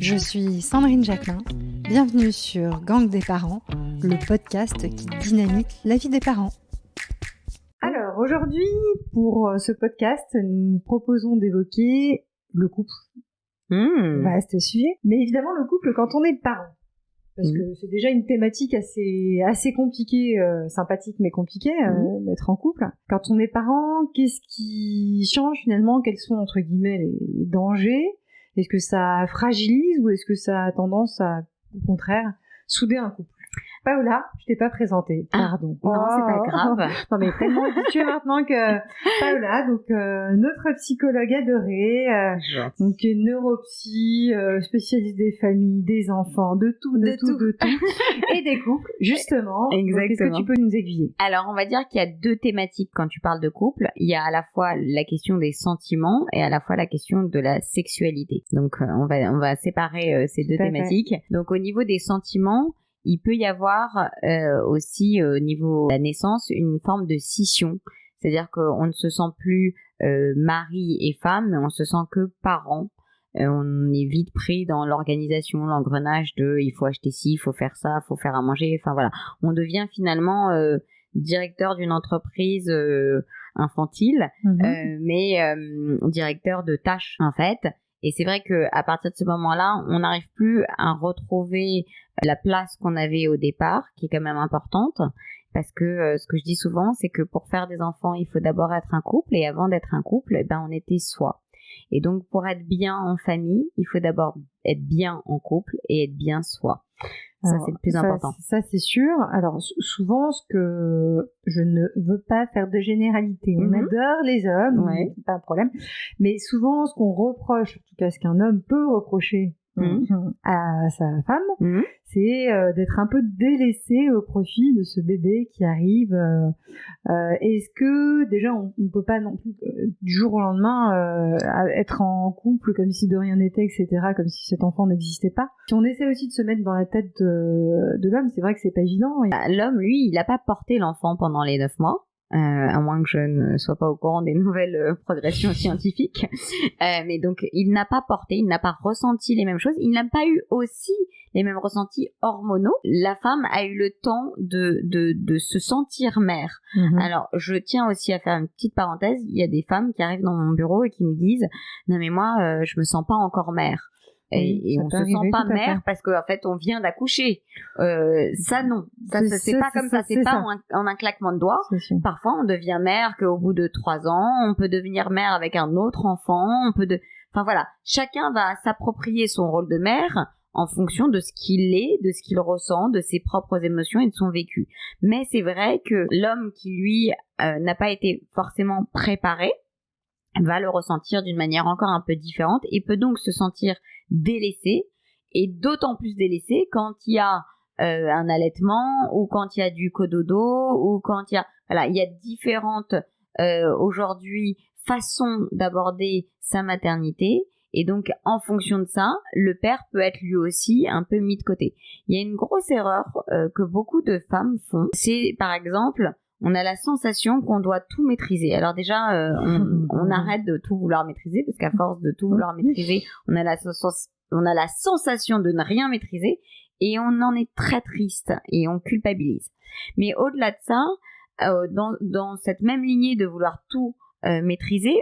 Je suis Sandrine Jacquelin, bienvenue sur Gang des parents, le podcast qui dynamite la vie des parents. Alors aujourd'hui, pour ce podcast, nous proposons d'évoquer le couple. Vaste sujet. Mais évidemment le couple quand on est parent. Parce que c'est déjà une thématique assez compliquée, sympathique mais compliquée d'être en couple. Quand on est parent, qu'est-ce qui change finalement? Quels sont entre guillemets les dangers? Est-ce que ça fragilise ou est-ce que ça a tendance à, au contraire, souder un couple? Paola, je t'ai pas présentée, pardon. Non, c'est pas grave. Non, mais tellement habituée maintenant que Paola, donc notre psychologue adorée, donc neuropsy, spécialiste des familles, des enfants, de tout, et des couples, justement. Exactement. Est-ce que tu peux nous aiguiller? Alors, on va dire qu'il y a deux thématiques quand tu parles de couple. Il y a à la fois la question des sentiments et à la fois la question de la sexualité. Donc, on va séparer ces deux thématiques. Donc, au niveau des sentiments, il peut y avoir aussi au niveau de la naissance une forme de scission, c'est-à-dire qu'on ne se sent plus mari et femme, mais on se sent que parents. On est vite pris dans l'organisation, l'engrenage de il faut acheter ci, il faut faire ça, il faut faire à manger, enfin voilà. On devient finalement directeur d'une entreprise infantile, mais directeur de tâches en fait. Et c'est vrai que à partir de ce moment-là, on n'arrive plus à retrouver la place qu'on avait au départ, qui est quand même importante, parce que ce que je dis souvent, c'est que pour faire des enfants, il faut d'abord être un couple, et avant d'être un couple, on était soi. Et donc, pour être bien en famille, il faut d'abord être bien en couple et être bien soi. Ça, c'est le plus important. Ça, c'est sûr. Alors, souvent, ce que je ne veux pas faire de généralité. On adore les hommes, c'est pas un problème. Mais souvent, ce qu'on reproche, en tout cas, ce qu'un homme peut reprocher à sa femme, c'est d'être un peu délaissé au profit de ce bébé qui arrive. Est-ce que déjà on ne peut pas non plus du jour au lendemain être en couple comme si de rien n'était, etc., comme si cet enfant n'existait pas? Si on essaie aussi de se mettre dans la tête de l'homme, c'est vrai que c'est pas évident. L'homme, lui, il n'a pas porté l'enfant pendant les 9 mois. À moins que je ne sois pas au courant des nouvelles progressions scientifiques. Mais donc, il n'a pas porté, il n'a pas ressenti les mêmes choses. Il n'a pas eu aussi les mêmes ressentis hormonaux. La femme a eu le temps de se sentir mère. Alors, je tiens aussi à faire une petite parenthèse. Il y a des femmes qui arrivent dans mon bureau et qui me disent « Non mais moi, je me sens pas encore mère ». Et on se sent pas mère parce qu'en fait on vient d'accoucher. Ça non, c'est pas comme ça, c'est pas en un claquement de doigts. Parfois on devient mère qu'au bout de 3 ans, on peut devenir mère avec un autre enfant, enfin voilà, chacun va s'approprier son rôle de mère en fonction de ce qu'il est, de ce qu'il ressent, de ses propres émotions et de son vécu. Mais c'est vrai que l'homme qui lui n'a pas été forcément préparé va le ressentir d'une manière encore un peu différente et peut donc se sentir délaissé, et d'autant plus délaissé quand il y a un allaitement ou quand il y a du cododo ou quand il y a différentes aujourd'hui façons d'aborder sa maternité, et donc en fonction de ça, le père peut être lui aussi un peu mis de côté. Il y a une grosse erreur que beaucoup de femmes font, c'est par exemple on a la sensation qu'on doit tout maîtriser. Alors déjà, on arrête de tout vouloir maîtriser, parce qu'à force de tout vouloir maîtriser, on a la sensation de ne rien maîtriser, et on en est très triste, et on culpabilise. Mais au-delà de ça, dans cette même lignée de vouloir tout maîtriser,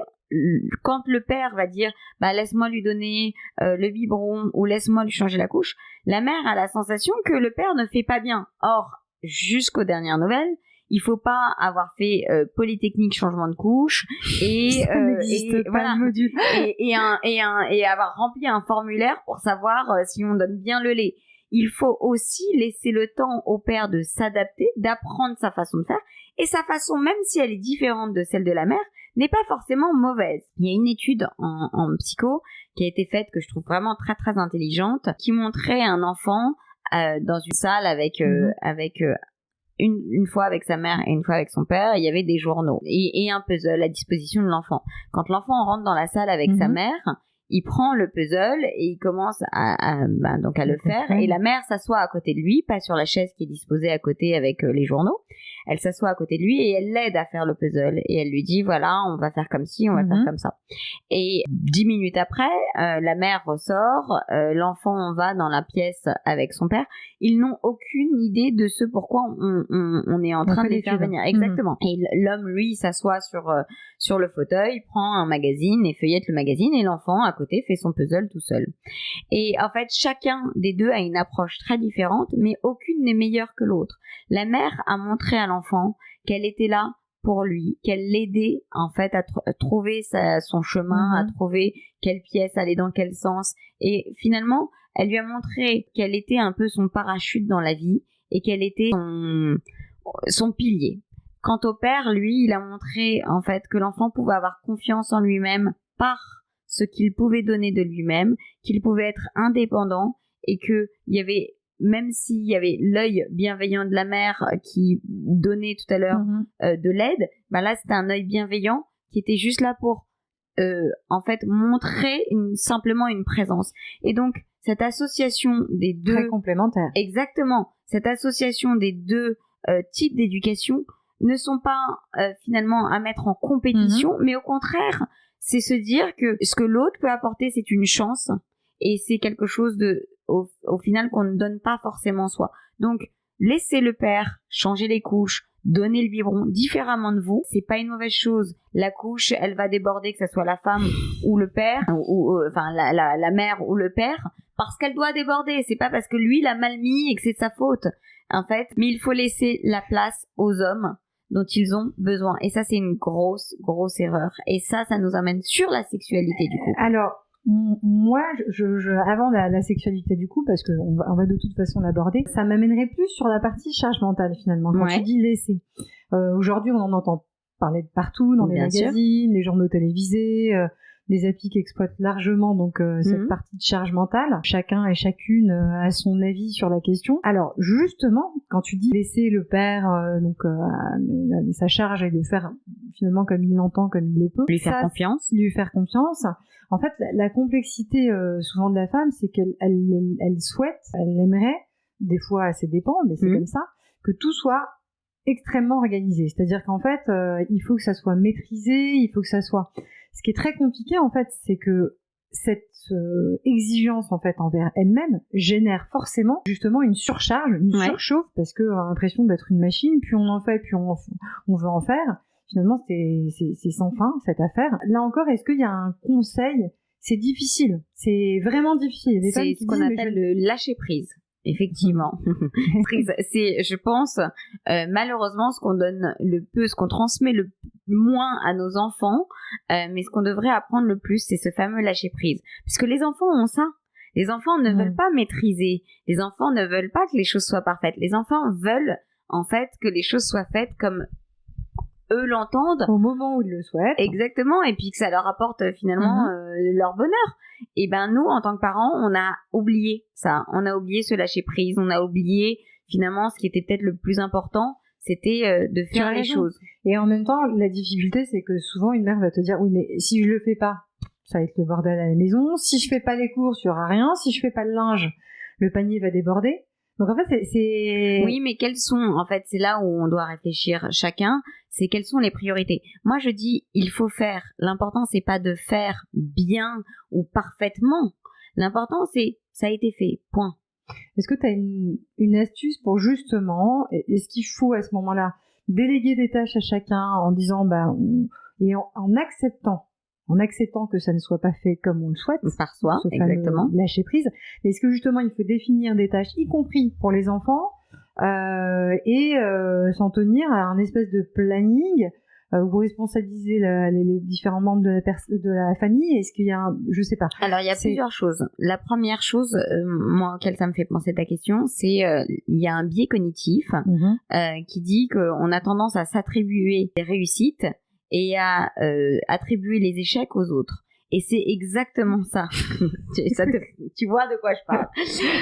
quand le père va dire « laisse-moi lui donner le biberon » ou « laisse-moi lui changer la couche », la mère a la sensation que le père ne fait pas bien. Or, jusqu'aux dernières nouvelles, il faut pas avoir fait Polytechnique changement de couche et avoir rempli un formulaire pour savoir si on donne bien le lait. Il faut aussi laisser le temps au père de s'adapter, d'apprendre sa façon de faire, et sa façon, même si elle est différente de celle de la mère, n'est pas forcément mauvaise. Il y a une étude en psycho qui a été faite, que je trouve vraiment très très intelligente, qui montrait un enfant dans une salle avec une fois avec sa mère et une fois avec son père, il y avait des journaux et un puzzle à disposition de l'enfant. Quand l'enfant rentre dans la salle avec sa mère, il prend le puzzle et il commence donc à le faire. Et la mère s'assoit à côté de lui, pas sur la chaise qui est disposée à côté avec les journaux. Elle s'assoit à côté de lui et elle l'aide à faire le puzzle. Et elle lui dit, voilà, on va faire comme ci, on va faire comme ça. Et 10 minutes après, la mère ressort, l'enfant va dans la pièce avec son père. Ils n'ont aucune idée de ce pourquoi on est en train de les faire venir. Exactement. Et l'homme, lui, s'assoit sur le fauteuil, prend un magazine et feuillette le magazine, et l'enfant, à côté, fait son puzzle tout seul. Et en fait, chacun des deux a une approche très différente, mais aucune n'est meilleure que l'autre. La mère a montré à l'enfant qu'elle était là pour lui, qu'elle l'aidait en fait à trouver son chemin, à trouver quelle pièce aller dans quel sens. Et finalement, elle lui a montré qu'elle était un peu son parachute dans la vie et qu'elle était son pilier. Quant au père, lui, il a montré en fait que l'enfant pouvait avoir confiance en lui-même par ce qu'il pouvait donner de lui-même, qu'il pouvait être indépendant et qu'il y avait, même s'il y avait l'œil bienveillant de la mère qui donnait tout à l'heure de l'aide, là c'était un œil bienveillant qui était juste là pour en fait montrer simplement une présence. Et donc cette association des deux... Très complémentaire. Exactement. Cette association des deux types d'éducation ne sont pas finalement à mettre en compétition, mais au contraire, c'est se dire que ce que l'autre peut apporter, c'est une chance et c'est quelque chose au final qu'on ne donne pas forcément soi. Donc, laissez le père changer les couches, donner le biberon différemment de vous, c'est pas une mauvaise chose. La couche, elle va déborder, que ce soit la femme ou le père, enfin la mère ou le père, parce qu'elle doit déborder. C'est pas parce que lui l'a mal mis et que c'est de sa faute, en fait. Mais il faut laisser la place aux hommes dont ils ont besoin. Et ça, c'est une grosse erreur. Et ça nous amène sur la sexualité du coup. Alors, moi, avant la sexualité du coup, parce qu'on va de toute façon l'aborder, ça m'amènerait plus sur la partie charge mentale finalement. Quand tu dis laisser. Aujourd'hui, on en entend parler de partout, dans les magazines, les journaux télévisés, les applis qui exploitent largement donc cette partie de charge mentale. Chacun et chacune a son avis sur la question. Alors justement, quand tu dis laisser le père sa charge et de faire finalement comme il l'entend, comme il le peut, lui faire confiance. En fait, la complexité souvent de la femme, c'est qu'elle souhaite, elle aimerait, des fois ça dépend, mais c'est comme ça, que tout soit extrêmement organisé. C'est-à-dire qu'en fait, il faut que ça soit maîtrisé, il faut que ça soit... Ce qui est très compliqué, en fait, c'est que cette exigence, en fait, envers elle-même génère forcément, justement, une surcharge, une surchauffe, parce qu'on a l'impression d'être une machine, puis on en fait, puis on veut en faire. Finalement, c'est sans fin, cette affaire. Là encore, est-ce qu'il y a un conseil? C'est difficile. C'est vraiment difficile. C'est ce qu'on appelle le lâcher-prise. Effectivement. C'est, je pense, malheureusement, ce qu'on donne ce qu'on transmet le moins à nos enfants, mais ce qu'on devrait apprendre le plus, c'est ce fameux lâcher prise. Parce que les enfants ont ça. Les enfants ne veulent pas maîtriser. Les enfants ne veulent pas que les choses soient parfaites. Les enfants veulent, en fait, que les choses soient faites comme eux l'entendent. Au moment où ils le souhaitent. Exactement. Et puis que ça leur apporte finalement leur bonheur. Et nous, en tant que parents, on a oublié ça. On a oublié ce lâcher prise. On a oublié finalement ce qui était peut-être le plus important, c'était de faire les choses. Et en même temps, la difficulté, c'est que souvent une mère va te dire, oui, mais si je le fais pas, ça va être le bordel à la maison. Si je fais pas les courses, il y aura rien. Si je fais pas le linge, le panier va déborder. Donc en fait, c'est... Oui, mais quelles sont... En fait, c'est là où on doit réfléchir chacun. C'est quelles sont les priorités. Moi, je dis, il faut faire. L'important, c'est pas de faire bien ou parfaitement. L'important, c'est ça a été fait. Point. Est-ce que tu as une astuce pour justement... Est-ce qu'il faut à ce moment-là déléguer des tâches à chacun en disant... en acceptant que ça ne soit pas fait comme on le souhaite, par soi, exactement, lâcher prise. Mais est-ce que justement il faut définir des tâches, y compris pour les enfants, et s'en tenir à un espèce de planning où vous responsabilisez les différents membres de la famille? Est-ce qu'il y a je sais pas. Alors il y a plusieurs choses. La première chose, moi auquel ça me fait penser ta question, c'est il y a un biais cognitif qui dit qu'on a tendance à s'attribuer des réussites et à attribuer les échecs aux autres. Et c'est exactement ça. Tu vois de quoi je parle.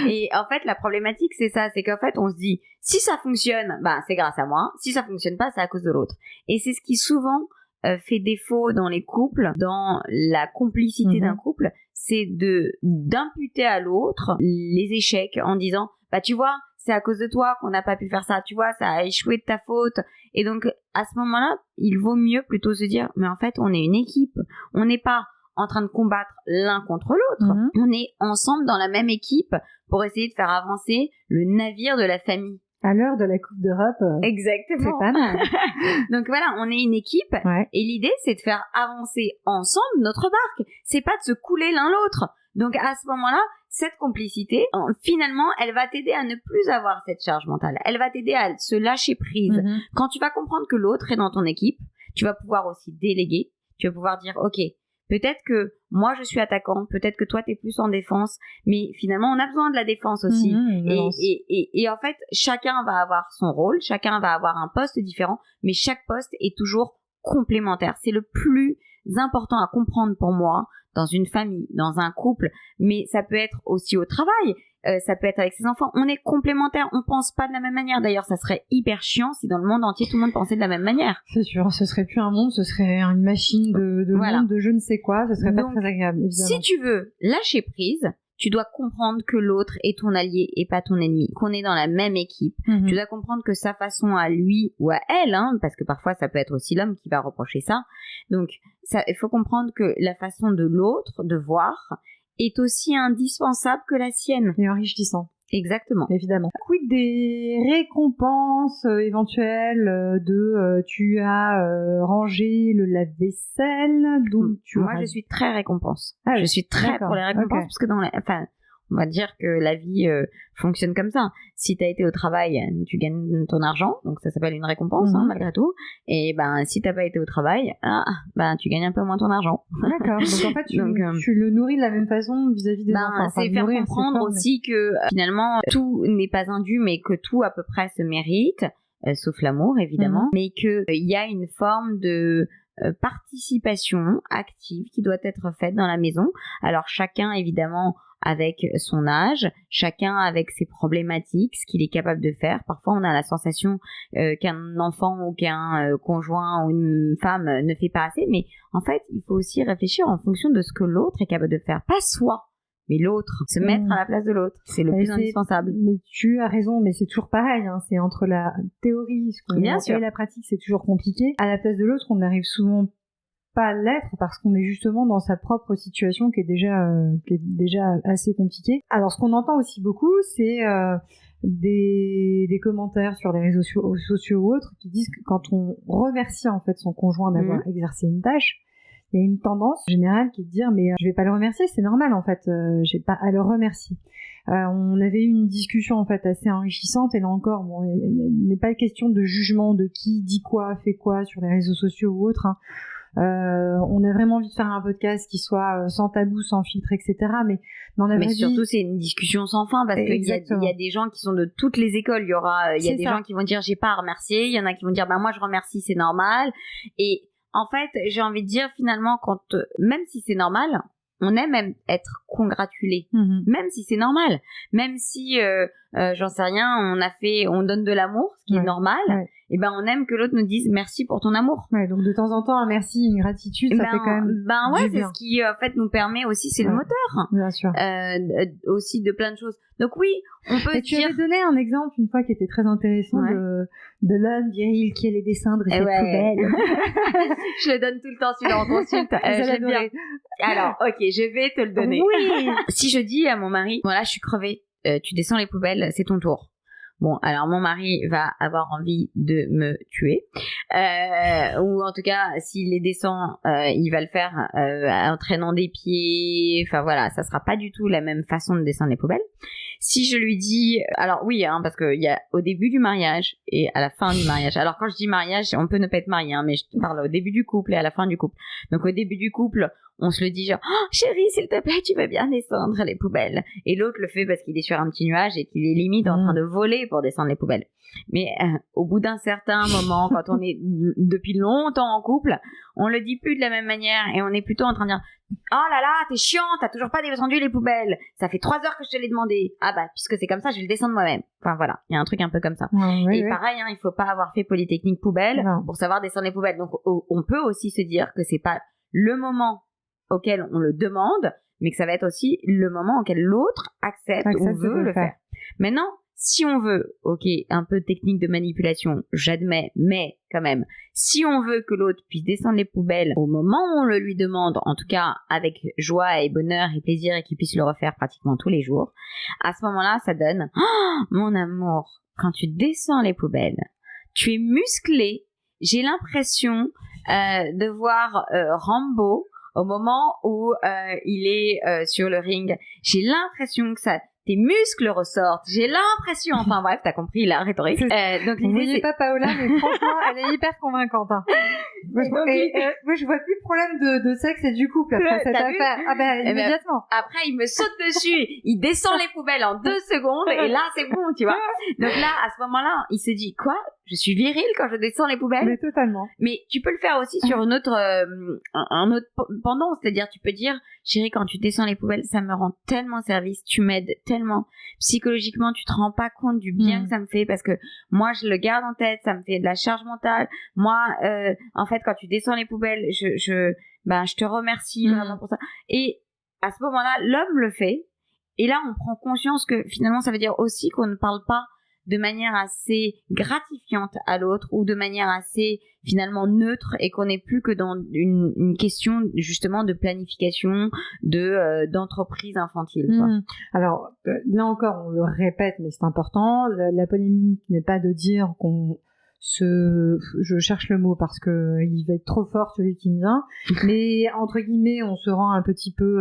Et en fait, la problématique, c'est ça. C'est qu'en fait, on se dit, si ça fonctionne, c'est grâce à moi. Si ça fonctionne pas, c'est à cause de l'autre. Et c'est ce qui souvent fait défaut dans les couples, dans la complicité d'un couple, c'est d'imputer à l'autre les échecs en disant bah tu vois, c'est à cause de toi qu'on n'a pas pu faire ça, tu vois, ça a échoué de ta faute. Et donc à ce moment-là, il vaut mieux plutôt se dire mais en fait on est une équipe, on n'est pas en train de combattre l'un contre l'autre, on est ensemble dans la même équipe pour essayer de faire avancer le navire de la famille. À l'heure de la Coupe d'Europe, exactement. C'est pas mal. Donc voilà, on est une équipe et l'idée c'est de faire avancer ensemble notre barque. C'est pas de se couler l'un l'autre. Donc à ce moment-là, cette complicité, finalement, elle va t'aider à ne plus avoir cette charge mentale. Elle va t'aider à se lâcher prise. Quand tu vas comprendre que l'autre est dans ton équipe, tu vas pouvoir aussi déléguer. Tu vas pouvoir dire, ok, peut-être que moi je suis attaquant, peut-être que toi t'es plus en défense, mais finalement on a besoin de la défense aussi. Et en fait, chacun va avoir son rôle, chacun va avoir un poste différent, mais chaque poste est toujours complémentaire. C'est le plus important à comprendre pour moi dans une famille, dans un couple, mais ça peut être aussi au travail. Ça peut être avec ses enfants. On est complémentaires, on pense pas de la même manière. D'ailleurs, ça serait hyper chiant si dans le monde entier tout le monde pensait de la même manière. C'est sûr, ce serait plus un monde, ce serait une machine de monde de je ne sais quoi. Ce serait pas très agréable, évidemment. Si tu veux lâcher prise, tu dois comprendre que l'autre est ton allié et pas ton ennemi, qu'on est dans la même équipe. Tu dois comprendre que sa façon à lui ou à elle, parce que parfois ça peut être aussi l'homme qui va reprocher ça. Donc, il faut comprendre que la façon de l'autre de voir est aussi indispensable que la sienne. Et enrichissant. Exactement. Évidemment. Quid des récompenses éventuelles tu as rangé le lave-vaisselle, donc moi je suis très récompense. Je suis très pour les récompenses parce que on va dire que la vie fonctionne comme ça. Si tu as été au travail, tu gagnes ton argent, donc ça s'appelle une récompense malgré tout. Et si t'as pas été au travail, tu gagnes un peu moins ton argent. D'accord. Donc en fait, tu le nourris de la même façon vis-à-vis des enfants. C'est faire comprendre aussi que finalement tout n'est pas indu, mais que tout à peu près se mérite, sauf l'amour évidemment, mais que il y a une forme de participation active qui doit être faite dans la maison. Alors chacun évidemment avec son âge, chacun avec ses problématiques, ce qu'il est capable de faire. Parfois, on a la sensation qu'un enfant ou qu'un conjoint ou une femme ne fait pas assez, mais en fait, il faut aussi réfléchir en fonction de ce que l'autre est capable de faire. Pas soi, mais l'autre. Se mettre à la place de l'autre. C'est le plus indispensable. Mais tu as raison, mais c'est toujours pareil. C'est entre la théorie et la pratique, c'est toujours compliqué. À la place de l'autre, on arrive souvent pas l'être parce qu'on est justement dans sa propre situation qui est déjà assez compliquée. Alors ce qu'on entend aussi beaucoup, c'est des commentaires sur les réseaux sociaux ou autres qui disent que quand on remercie en fait son conjoint d'avoir exercé une tâche, il y a une tendance générale qui est de dire mais je vais pas le remercier, c'est normal en fait, j'ai pas à le remercier. On avait eu une discussion en fait assez enrichissante et là encore il n'est pas question de jugement de qui dit quoi, fait quoi sur les réseaux sociaux ou autres. On a vraiment envie de faire un podcast qui soit sans tabou, sans filtre, etc. Mais dans la vraie vie, surtout c'est une discussion sans fin parce qu'il y a des gens qui sont de toutes les écoles. Il y a des gens qui vont dire j'ai pas à remercier, il y en a qui vont dire moi je remercie, c'est normal. Et en fait j'ai envie de dire finalement même si c'est normal, on aime même être congratulé, même si c'est normal, même si j'en sais rien, on donne de l'amour, ce qui est normal. Et on aime que l'autre nous dise merci pour ton amour. Ouais, donc de temps en temps un merci, une gratitude, ça fait quand même c'est ce qui en fait nous permet aussi, c'est le moteur. Bien sûr. Aussi de plein de choses. Donc oui, on peut tu avais donné un exemple une fois qui était très intéressant de l'homme viril qui a les dessins de cette poubelle. Je le donne tout le temps celui-là en consulte. J'aime bien. Alors, ok, je vais te le donner. Oui. Si je dis à mon mari, voilà, je suis crevée, tu descends les poubelles, c'est ton tour. Bon, alors mon mari va avoir envie de me tuer, ou en tout cas, s'il les descend, il va le faire en traînant des pieds. Enfin voilà, ça sera pas du tout la même façon de descendre les poubelles. Si je lui dis, alors oui, parce que il y a au début du mariage et à la fin du mariage. Alors quand je dis mariage, on peut ne pas être marié, mais je parle au début du couple et à la fin du couple. Donc au début du couple, on se le dit genre chérie s'il te plaît tu veux bien descendre les poubelles, et l'autre le fait parce qu'il est sur un petit nuage et qu'il est limite en train de voler pour descendre les poubelles. Mais au bout d'un certain moment, quand on est depuis longtemps en couple, on le dit plus de la même manière et on est plutôt en train de dire Oh là là, t'es chiant, t'as toujours pas descendu les poubelles. Ça fait 3 heures que je te l'ai demandé. Ah bah, puisque c'est comme ça, je vais le descendre moi-même. Enfin voilà, il y a un truc un peu comme ça. Et pareil, il faut pas avoir fait Polytechnique poubelle pour savoir descendre les poubelles. Donc on peut aussi se dire que c'est pas le moment auquel on le demande, mais que ça va être aussi le moment auquel l'autre accepte ou veut le faire. Maintenant, si on veut, ok, un peu de technique de manipulation, j'admets, mais quand même, si on veut que l'autre puisse descendre les poubelles au moment où on le lui demande, en tout cas avec joie et bonheur et plaisir, et qu'il puisse le refaire pratiquement tous les jours, à ce moment-là, ça donne « Mon amour, quand tu descends les poubelles, tu es musclé. J'ai l'impression de voir Rambo au moment où il est sur le ring. J'ai l'impression que tes muscles ressortent. J'ai l'impression. Enfin bref, t'as compris la rhétorique. Donc vous voyez pas Paola, mais franchement, elle est hyper convaincante. Hein. Moi, je vois plus le problème de sexe et du couple après cette affaire. Ah ben immédiatement. Après, il me saute dessus, il descend les poubelles en 2 secondes et là c'est bon, tu vois. Donc là, à ce moment-là, il se dit quoi ? Je suis viril quand je descends les poubelles. Mais totalement. Mais tu peux le faire aussi sur un autre pendant, c'est-à-dire tu peux dire chérie, quand tu descends les poubelles, ça me rend tellement service, tu m'aides tellement psychologiquement, tu te rends pas compte du bien que ça me fait parce que moi je le garde en tête, ça me fait de la charge mentale. Moi en fait quand tu descends les poubelles, je te remercie vraiment pour ça. Et à ce moment-là, l'homme le fait et là on prend conscience que finalement ça veut dire aussi qu'on ne parle pas de manière assez gratifiante à l'autre ou de manière assez finalement neutre et qu'on n'est plus que dans une question justement de planification d'entreprise infantile quoi. Alors là encore on le répète mais c'est important, la polémique n'est pas de dire qu'on je cherche le mot parce que il va être trop fort celui qui me vient, mais entre guillemets on se rend un petit peu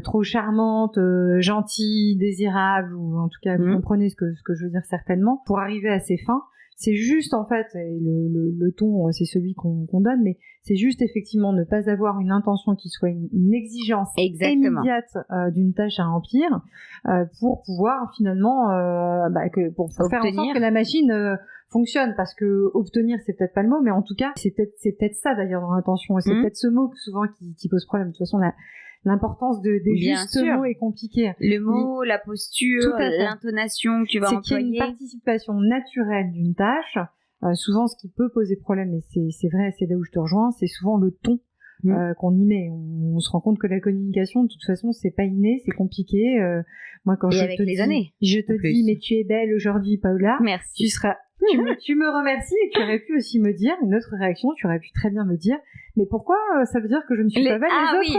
trop charmante, gentille, désirable, ou en tout cas vous comprenez ce que je veux dire certainement, pour arriver à ses fins. C'est juste en fait, et le ton c'est celui qu'on donne, mais c'est juste effectivement ne pas avoir une intention qui soit une exigence immédiate d'une tâche à remplir pour pouvoir finalement pour faire en sorte que la machine fonctionne, parce que obtenir c'est peut-être pas le mot, mais en tout cas c'est peut-être ça d'ailleurs dans l'intention, et c'est peut-être ce mot souvent qui pose problème. De toute façon l'importance des justes mots est compliquée. Le mot, la posture, l'intonation que tu vas employer. C'est qu'il y a une participation naturelle d'une tâche. Souvent, ce qui peut poser problème, et c'est vrai, c'est là où je te rejoins, c'est souvent le ton qu'on y met. On se rend compte que la communication, de toute façon, c'est pas inné, c'est compliqué. Moi, quand je te dis, mais tu es belle aujourd'hui, Paola. Merci. Tu me remercies, et tu aurais pu aussi me dire une autre réaction. Tu aurais pu très bien me dire, mais pourquoi ça veut dire que je ne suis pas belle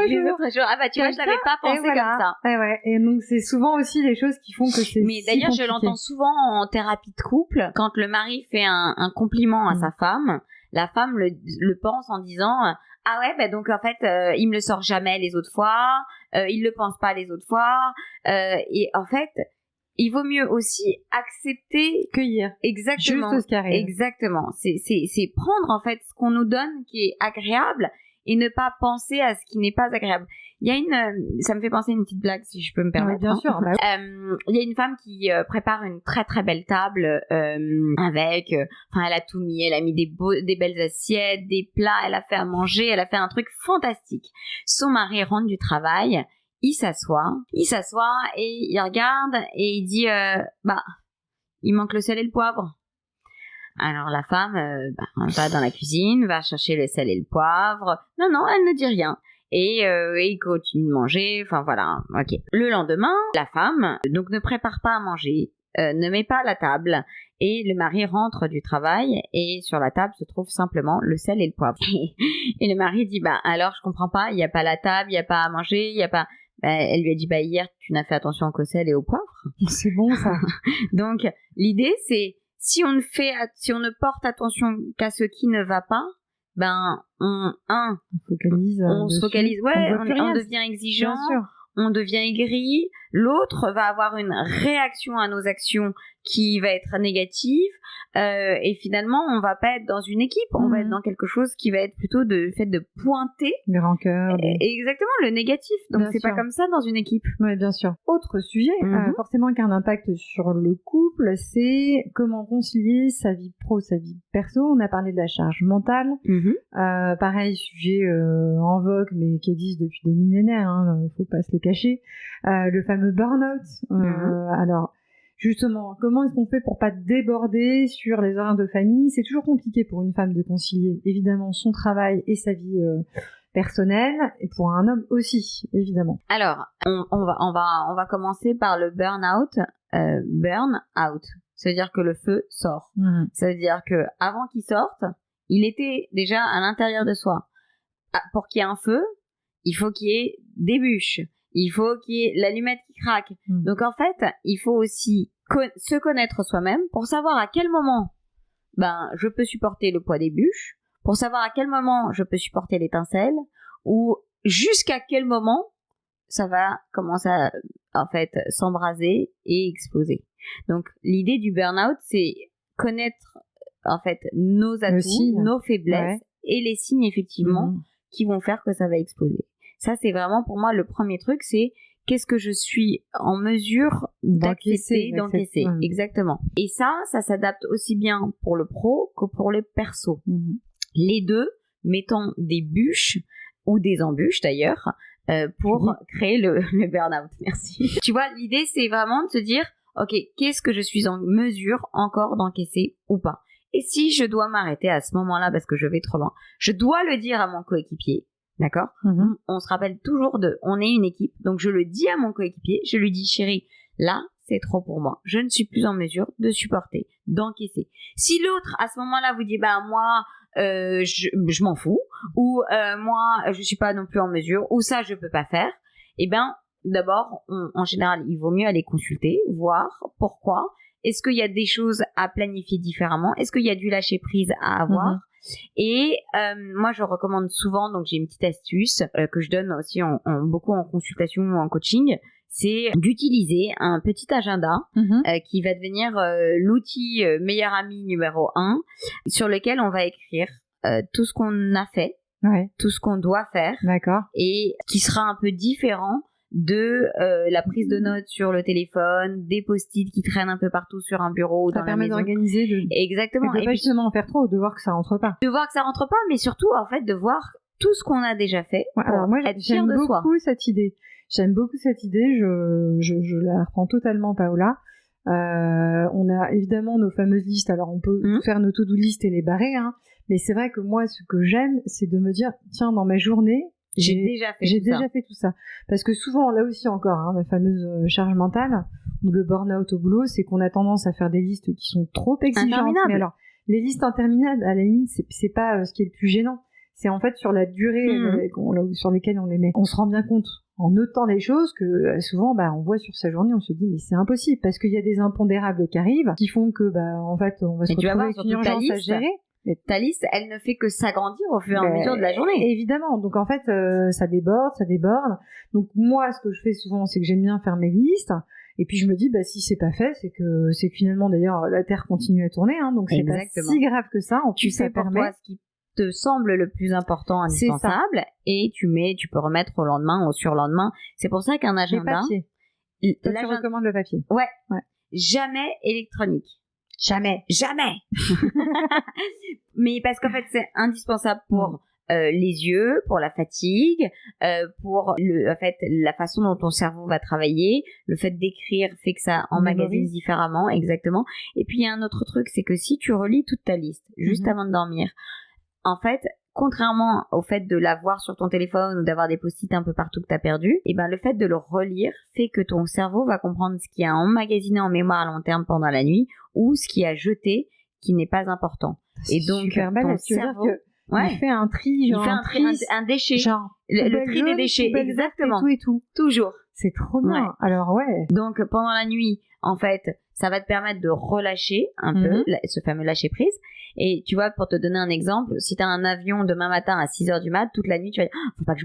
les autres jours. Ah bah tu vois, je l'avais pas pensé comme ça. Et donc c'est souvent aussi les choses qui font que c'est. Mais d'ailleurs, je l'entends souvent en thérapie de couple, quand le mari fait un compliment à sa femme, la femme le pense en disant ah ouais, bah donc en fait il me le sort jamais les autres fois, il le pense pas les autres fois, et en fait il vaut mieux aussi accepter, cueillir. Exactement. Juste ce qui arrive. Exactement. C'est prendre en fait ce qu'on nous donne qui est agréable et ne pas penser à ce qui n'est pas agréable. Il y a ça me fait penser à une petite blague si je peux me permettre. Oui, bien sûr. Il y a une femme qui prépare une très très belle table avec, elle a tout mis, elle a mis des belles assiettes, des plats, elle a fait à manger, elle a fait un truc fantastique. Son mari rentre du travail. Il s'assoit et il regarde et il dit il manque le sel et le poivre. Alors la femme va dans la cuisine, va chercher le sel et le poivre. Non, elle ne dit rien. Et il continue de manger, enfin voilà, ok. Le lendemain, la femme donc ne prépare pas à manger, ne met pas la table, et le mari rentre du travail et sur la table se trouve simplement le sel et le poivre. Et le mari dit alors je comprends pas, il n'y a pas la table, il n'y a pas à manger, il n'y a pas... elle lui a dit hier tu n'as fait attention qu'au sel et au poivre. C'est bon ça. Donc l'idée c'est si on ne porte attention qu'à ce qui ne va pas, on se focalise, on devient exigeant, on devient aigri, L'autre va avoir une réaction à nos actions qui va être négative. Et finalement, on va pas être dans une équipe, on va être dans quelque chose qui va être plutôt le fait de pointer les rancœurs. Exactement, le négatif. Donc, Bien c'est sûr. pas comme ça dans une équipe. Oui, bien sûr. Autre sujet, forcément qui a un impact sur le couple, c'est comment concilier sa vie pro, sa vie perso. On a parlé de la charge mentale. Pareil, sujet en vogue, mais qui existe depuis des millénaires, faut pas se le cacher. Le fameux burn-out. Alors, justement, comment est-ce qu'on fait pour pas déborder sur les horaires de famille? C'est toujours compliqué pour une femme de concilier, évidemment, son travail et sa vie personnelle, et pour un homme aussi, évidemment. Alors, on va commencer par le burn-out. Burn-out. C'est-à-dire que le feu sort. Ça veut dire que avant qu'il sorte, il était déjà à l'intérieur de soi. Pour qu'il y ait un feu, il faut qu'il y ait des bûches. Il faut qu'il y ait l'allumette qui craque. Donc en fait, il faut aussi se connaître soi-même pour savoir à quel moment je peux supporter le poids des bûches, pour savoir à quel moment je peux supporter l'étincelle, ou jusqu'à quel moment ça va commencer à en fait s'embraser et exploser. Donc l'idée du burn-out, c'est connaître en fait nos atouts, nos faiblesses et les signes effectivement qui vont faire que ça va exploser. Ça, c'est vraiment pour moi le premier truc, c'est qu'est-ce que je suis en mesure d'accepter, d'encaisser. Exactement. Et ça s'adapte aussi bien pour le pro que pour le perso. Les deux mettant des bûches ou des embûches d'ailleurs pour créer le burn-out. Merci. Tu vois, l'idée, c'est vraiment de se dire, ok, qu'est-ce que je suis en mesure encore d'encaisser ou pas? Et si je dois m'arrêter à ce moment-là parce que je vais trop loin, je dois le dire à mon coéquipier. D'accord? On se rappelle toujours on est une équipe, donc je le dis à mon coéquipier, je lui dis, chérie, là, c'est trop pour moi. Je ne suis plus en mesure de supporter, d'encaisser. Si l'autre, à ce moment-là, vous dit, moi, je m'en fous, ou moi, je suis pas non plus en mesure, ou ça, je peux pas faire, d'abord, en général, il vaut mieux aller consulter, voir pourquoi. Est-ce qu'il y a des choses à planifier différemment? Est-ce qu'il y a du lâcher prise à avoir? Et moi, je recommande souvent, donc j'ai une petite astuce que je donne aussi beaucoup en consultation ou en coaching, c'est d'utiliser un petit agenda qui va devenir l'outil meilleur ami numéro 1, sur lequel on va écrire tout ce qu'on a fait, tout ce qu'on doit faire, et qui sera un peu différent de la prise de notes sur le téléphone, des post-it qui traînent un peu partout sur un bureau, dans la maison. Ça permet d'organiser. Exactement. Et de pas justement en faire trop, de voir que ça rentre pas. De voir que ça rentre pas, mais surtout, en fait, de voir tout ce qu'on a déjà fait pour alors moi, être fier de soi. J'aime beaucoup cette idée. Je la reprends totalement, Paola. On a évidemment nos fameuses listes. Alors, on peut faire nos to-do list et les barrer, mais c'est vrai que moi, ce que j'aime, c'est de me dire, tiens, dans ma journée, j'ai déjà fait tout ça. Parce que souvent, là aussi encore, la fameuse charge mentale ou le burn-out au boulot, c'est qu'on a tendance à faire des listes qui sont trop exigeantes. Mais alors, les listes interminables, à la limite, c'est pas ce qui est le plus gênant. C'est en fait sur la durée sur lesquelles on les met. On se rend bien compte en notant les choses que souvent, on voit sur sa journée, on se dit mais c'est impossible parce qu'il y a des impondérables qui arrivent, qui font que en fait, on va se retrouver avec une urgence à gérer. Mais ta liste, elle ne fait que s'agrandir au fur et à mesure de la journée. Évidemment. Donc, en fait, ça déborde. Donc, moi, ce que je fais souvent, c'est que j'aime bien faire mes listes. Et puis, je me dis, si c'est pas fait, c'est que finalement, d'ailleurs, la Terre continue à tourner, donc c'est pas si grave que ça. En plus, ça permet. Toi ce qui te semble le plus important, indispensable, et tu peux remettre au lendemain ou au surlendemain. C'est pour ça qu'un agenda. Le papier. Toi, tu recommandes le papier. Ouais. Jamais électronique. Jamais. Mais parce qu'en fait, c'est indispensable pour les yeux, pour la fatigue, pour la façon dont ton cerveau va travailler. Le fait d'écrire fait que ça emmagasine différemment, exactement. Et puis, il y a un autre truc, c'est que si tu relis toute ta liste juste avant de dormir, en fait, contrairement au fait de l'avoir sur ton téléphone ou d'avoir des post-it un peu partout que tu as perdu, le fait de le relire fait que ton cerveau va comprendre ce qui a emmagasiné en mémoire à long terme pendant la nuit ou ce qui a jeté qui n'est pas important. Et donc, ton cerveau... Il fait un tri, un déchet. Genre, le tri des déchets, exactement. Et tout. Toujours. C'est trop bien. Alors, Donc, pendant la nuit, en fait, ça va te permettre de relâcher un peu ce fameux lâcher prise. Et tu vois, pour te donner un exemple, si tu as un avion demain matin à 6h du mat, toute la nuit, tu vas dire faut pas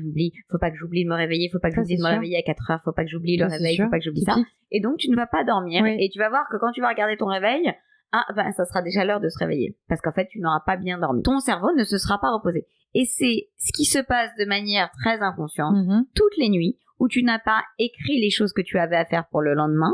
que j'oublie de me réveiller, faut pas que j'oublie de me réveiller à 4h, faut pas que j'oublie le réveil, faut pas que j'oublie ça. Et donc, tu ne vas pas dormir. Et tu vas voir que quand tu vas regarder ton réveil, ça sera déjà l'heure de se réveiller. Parce qu'en fait, tu n'auras pas bien dormi. Ton cerveau ne se sera pas reposé. Et c'est ce qui se passe de manière très inconsciente toutes les nuits où tu n'as pas écrit les choses que tu avais à faire pour le lendemain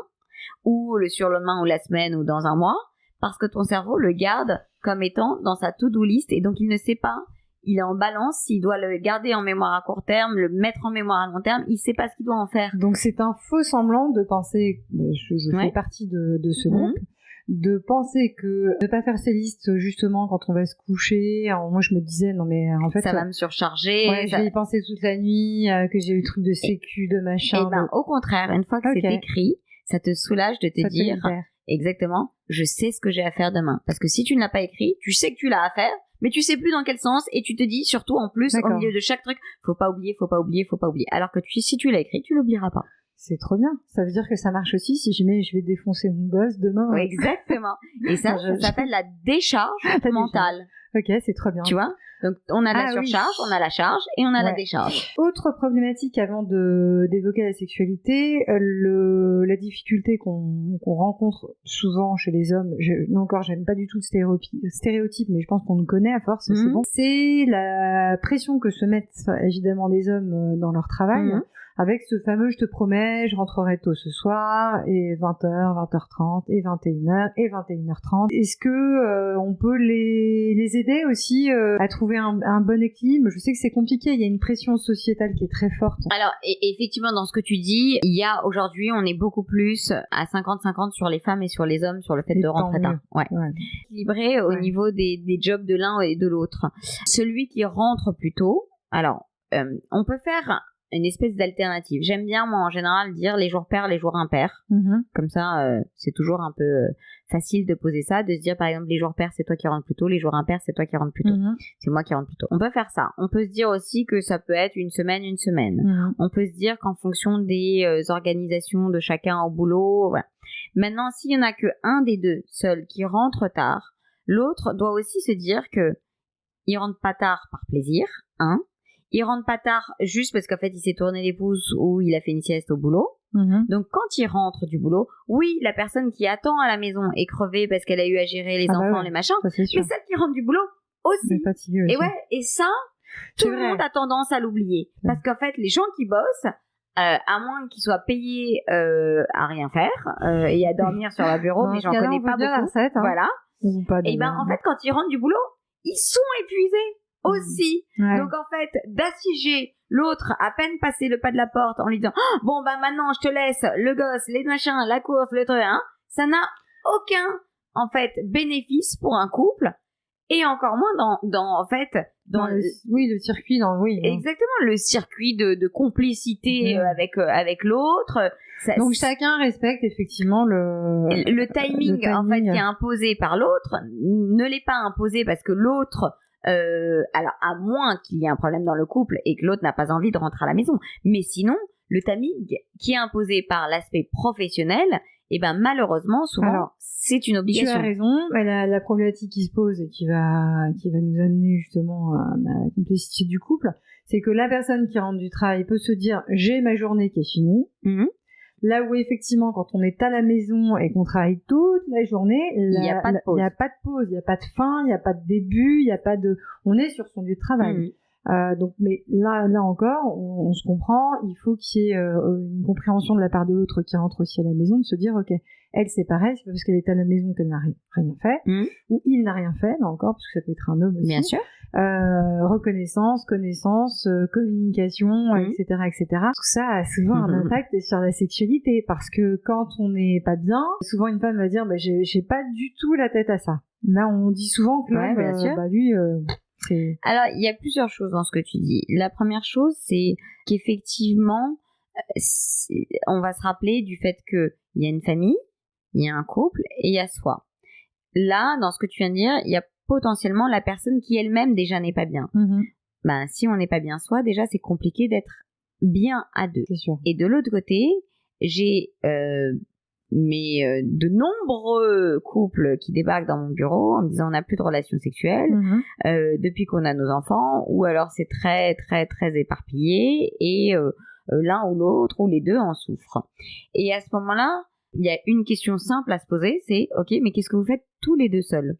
ou le surlendemain ou la semaine ou dans un mois parce que ton cerveau le garde comme étant dans sa to-do list et donc il ne sait pas, il est en balance, s'il doit le garder en mémoire à court terme, le mettre en mémoire à long terme, il sait pas ce qu'il doit en faire. Donc c'est un faux semblant de penser, je fais partie de ce groupe, de penser que ne pas faire ses listes justement quand on va se coucher. Alors, moi je me disais non mais en fait ça va me surcharger, je vais y penser toute la nuit, que j'ai eu le truc de sécu, de machin. Et au contraire, une fois que c'est écrit, ça te soulage de te dire exactement, je sais ce que j'ai à faire demain. Parce que si tu ne l'as pas écrit, tu sais que tu l'as à faire, mais tu sais plus dans quel sens et tu te dis surtout en plus au milieu de chaque truc, faut pas oublier. Alors que si tu l'as écrit, tu l'oublieras pas. C'est trop bien. Ça veut dire que ça marche aussi si jamais je vais défoncer mon boss demain. Oui, exactement. Et ça s'appelle la décharge mentale. Ok, c'est trop bien. Tu vois? Donc, on a la surcharge, on a la charge et on a la décharge. Autre problématique avant d'évoquer la sexualité, la difficulté qu'on rencontre souvent chez les hommes, j'aime pas du tout le stéréotype, mais je pense qu'on le connaît à force, c'est bon. C'est la pression que se mettent évidemment les hommes dans leur travail. Avec ce fameux « je te promets, je rentrerai tôt ce soir » et 20h, 20h30 et 21h et 21h30. Est-ce que on peut les aider aussi à trouver un bon équilibre? Je sais que c'est compliqué, il y a une pression sociétale qui est très forte. Alors effectivement, dans ce que tu dis, il y a aujourd'hui, on est beaucoup plus à 50-50 sur les femmes et sur les hommes sur le fait de rentrer tard. Équilibré au niveau des jobs de l'un et de l'autre. Celui qui rentre plus tôt, alors on peut faire une espèce d'alternative. J'aime bien, moi, en général, dire les jours pairs, les jours impairs. Comme ça, c'est toujours un peu facile de poser ça, de se dire, par exemple, les jours pairs, c'est toi qui rentres plus tôt, les jours impairs, c'est toi qui rentres plus tôt. C'est moi qui rentre plus tôt. On peut faire ça. On peut se dire aussi que ça peut être une semaine. On peut se dire qu'en fonction des organisations de chacun au boulot, voilà. Maintenant, s'il y en a que un des deux seul qui rentre tard, l'autre doit aussi se dire que il rentre pas tard par plaisir, il rentre pas tard juste parce qu'en fait il s'est tourné les pouces ou il a fait une sieste au boulot. Donc quand il rentre du boulot, oui, la personne qui attend à la maison est crevée parce qu'elle a eu à gérer les enfants, les machins, mais celle qui rentre du boulot aussi. Fatiguée aussi. Et ça, tout le monde a tendance à l'oublier. Parce qu'en fait, les gens qui bossent, à moins qu'ils soient payés à rien faire et à dormir sur leur bureau, mais j'en connais pas beaucoup. Voilà. Et en fait, quand ils rentrent du boulot, ils sont épuisés aussi. Donc en fait, d'assiéger l'autre à peine passé le pas de la porte en lui disant bon maintenant je te laisse le gosse, les machins, la course, le truc, ça n'a aucun en fait bénéfice pour un couple et encore moins dans le circuit exactement le circuit de complicité avec l'autre. Donc chacun respecte effectivement le timing en fait qui est imposé par l'autre ne l'est pas imposé parce que l'autre alors à moins qu'il y ait un problème dans le couple et que l'autre n'a pas envie de rentrer à la maison, mais sinon le timing qui est imposé par l'aspect professionnel, malheureusement souvent c'est une obligation. Tu as raison, la problématique qui se pose et qui va nous amener justement à la complexité du couple, c'est que la personne qui rentre du travail peut se dire j'ai ma journée qui est finie. Là où effectivement, quand on est à la maison et qu'on travaille toute la journée, il n'y a pas de pause, il n'y a pas de fin, il n'y a pas de début, il n'y a pas de, on est sur son lieu de travail. Donc, mais là encore, on se comprend. Il faut qu'il y ait une compréhension de la part de l'autre qui rentre aussi à la maison, de se dire, ok, elle c'est pareil, c'est pas parce qu'elle est à la maison qu'elle n'a rien fait, ou il n'a rien fait, là encore, parce que ça peut être un homme aussi. Bien sûr. Reconnaissance, connaissance, communication, etc. Tout ça a souvent un impact sur la sexualité, parce que quand on n'est pas bien, souvent une femme va dire, j'ai pas du tout la tête à ça. Là, on dit souvent que lui, Alors, il y a plusieurs choses dans ce que tu dis. La première chose, c'est qu'effectivement, on va se rappeler du fait qu'il y a une famille, il y a un couple et il y a soi. Là, dans ce que tu viens de dire, il y a potentiellement la personne qui elle-même déjà n'est pas bien. Si on n'est pas bien soi, déjà c'est compliqué d'être bien à deux. C'est sûr. Et de l'autre côté, j'ai de nombreux couples qui débarquent dans mon bureau en me disant on n'a plus de relations sexuelles depuis qu'on a nos enfants, ou alors c'est très très très éparpillé et l'un ou l'autre ou les deux en souffrent. Et à ce moment-là, il y a une question simple à se poser, c'est ok, mais qu'est-ce que vous faites tous les deux seuls?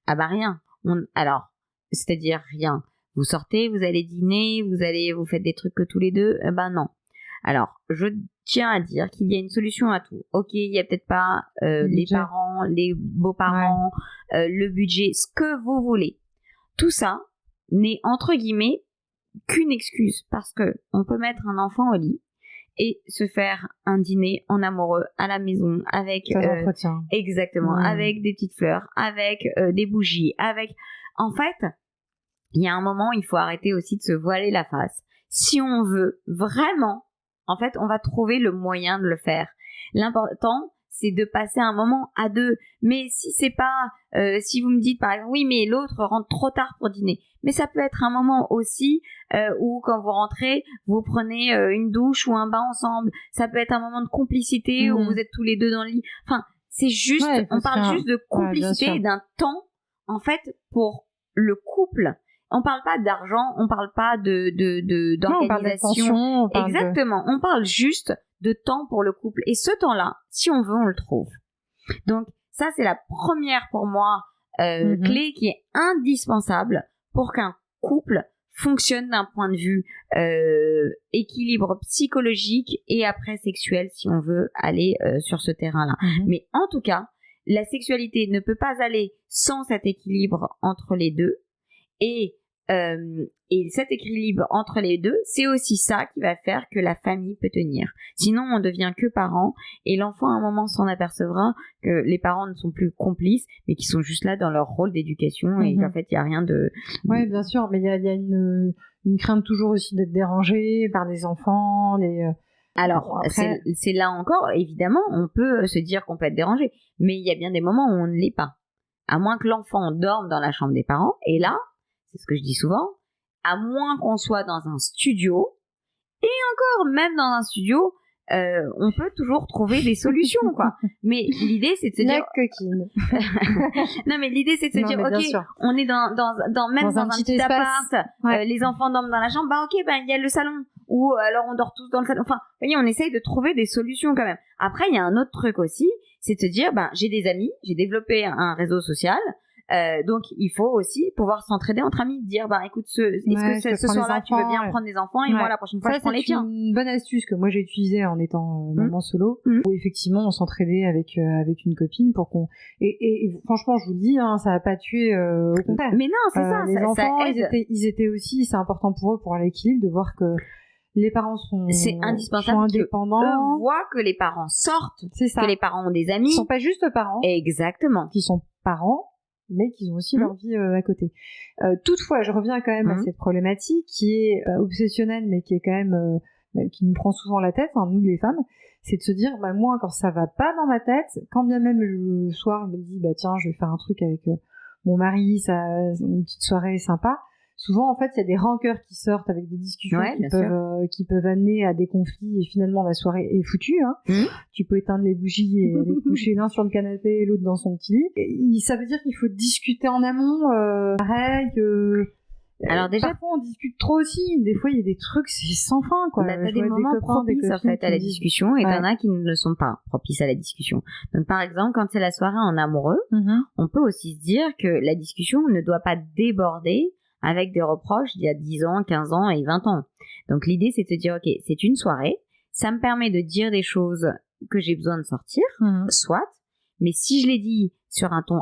Ah bah rien. Alors, c'est-à-dire rien. Vous sortez, vous allez dîner, vous faites des trucs que tous les deux? Ben non. Alors, je tiens à dire qu'il y a une solution à tout. Ok, il y a peut-être pas les parents, les beaux-parents, le budget, ce que vous voulez. Tout ça n'est entre guillemets qu'une excuse, parce que on peut mettre un enfant au lit et se faire un dîner en amoureux à la maison avec exactement, avec des petites fleurs, avec des bougies, avec en fait, il y a un moment, il faut arrêter aussi de se voiler la face. Si on veut vraiment, en fait, on va trouver le moyen de le faire. L'important, c'est de passer un moment à deux. Mais si c'est pas, si vous me dites par exemple, oui, mais l'autre rentre trop tard pour dîner. Mais ça peut être un moment aussi où quand vous rentrez, vous prenez une douche ou un bain ensemble. Ça peut être un moment de complicité où vous êtes tous les deux dans le lit. Enfin, c'est juste, on parle juste de complicité et d'un temps, en fait, pour le couple. On parle pas d'argent, on parle pas d'organisation. Exactement. On parle juste de temps pour le couple. Et ce temps-là, si on veut, on le trouve. Donc, ça, c'est la première pour moi clé qui est indispensable pour qu'un couple fonctionne d'un point de vue équilibre psychologique et après sexuel, si on veut aller sur ce terrain-là. Mais en tout cas, la sexualité ne peut pas aller sans cet équilibre entre les deux. Et cet équilibre entre les deux, c'est aussi ça qui va faire que la famille peut tenir. Sinon, on devient que parents et l'enfant, à un moment, s'en apercevra que les parents ne sont plus complices, mais qui sont juste là dans leur rôle d'éducation et qu'en fait, il n'y a rien de... Oui, bien sûr, mais il y a une crainte toujours aussi d'être dérangé par des enfants, Alors, après... c'est là encore, évidemment, on peut se dire qu'on peut être dérangé, mais il y a bien des moments où on ne l'est pas. À moins que l'enfant dorme dans la chambre des parents, et là, c'est ce que je dis souvent, à moins qu'on soit dans un studio, et encore, même dans un studio, on peut toujours trouver des solutions, quoi. Mais l'idée, c'est de se dire... coquine. Non, mais l'idée, c'est de se dire, ok, on est dans un petit appart, les enfants dorment dans la chambre, bah ok, il y a le salon, ou alors on dort tous dans le salon. Enfin, vous voyez, on essaye de trouver des solutions quand même. Après, il y a un autre truc aussi, c'est de se dire, j'ai des amis, j'ai développé un réseau social, donc il faut aussi pouvoir s'entraider entre amis, dire écoute, est-ce que ce soir-là tu veux bien prendre des enfants et moi la prochaine fois je prends les tiens. C'est une bonne astuce que moi j'ai utilisée en étant maman solo, où effectivement on s'entraidait avec une copine pour qu'on et franchement je vous le dis, ça a pas tué, au contraire. Mais non, c'est ça, les ça enfants aide. ils étaient aussi, c'est important pour eux pour l'équilibre de voir que les parents sont indépendants. Eux voient que les parents sortent, c'est ça. Que les parents ont des amis. Ils sont pas juste parents. Exactement. Qui sont parents, mais qui ont aussi leur vie à côté. Toutefois, je reviens quand même à cette problématique qui est obsessionnelle, mais qui est quand même qui nous prend souvent la tête, nous les femmes, c'est de se dire, moi quand ça va pas dans ma tête, quand bien même le soir je me dis, tiens, je vais faire un truc avec mon mari, une petite soirée sympa. Souvent, en fait, il y a des rancœurs qui sortent avec des discussions qui peuvent amener à des conflits et finalement la soirée est foutue. Tu peux éteindre les bougies et aller te coucher l'un sur le canapé et l'autre dans son petit lit. Et ça veut dire qu'il faut discuter en amont, pareil. Alors déjà, parfois on discute trop aussi. Des fois, il y a des trucs, c'est sans fin, quoi. T'as des moments propices en fait à la discussion et t'en as qui ne le sont pas propices à la discussion. Donc par exemple, quand c'est la soirée en amoureux, on peut aussi se dire que la discussion ne doit pas déborder avec des reproches d'il y a 10 ans, 15 ans et 20 ans. Donc l'idée, c'est de se dire, ok, c'est une soirée, ça me permet de dire des choses que j'ai besoin de sortir, soit, mais si je les dis sur un ton